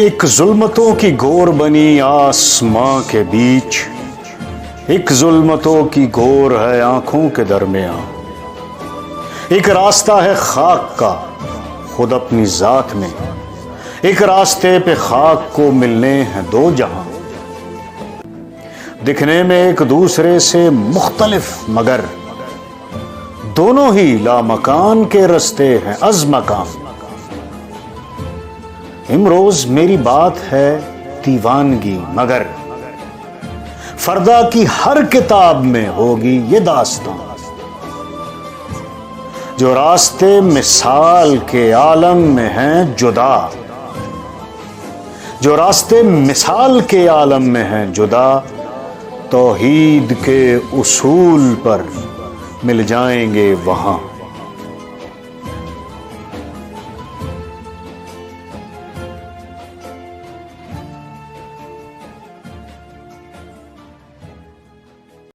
एक जुल्मतों की गोर बनी आसमां के बीच, एक जुल्मतों की गोर है आंखों के दरमियां। एक रास्ता है खाक का खुद अपनी जात में, एक रास्ते पे खाक को मिलने हैं दो जहां। दिखने में एक दूसरे से मुख्तलिफ मगर दोनों ही लामकान के रास्ते हैं अज मकान। इमरोज मेरी बात है दीवानगी, मगर फरदा की हर किताब में होगी ये दास्तां। जो रास्ते मिसाल के आलम में हैं जुदा, जो रास्ते मिसाल के आलम में हैं जुदा, तौहीद के उसूल पर मिल जाएंगे वहां।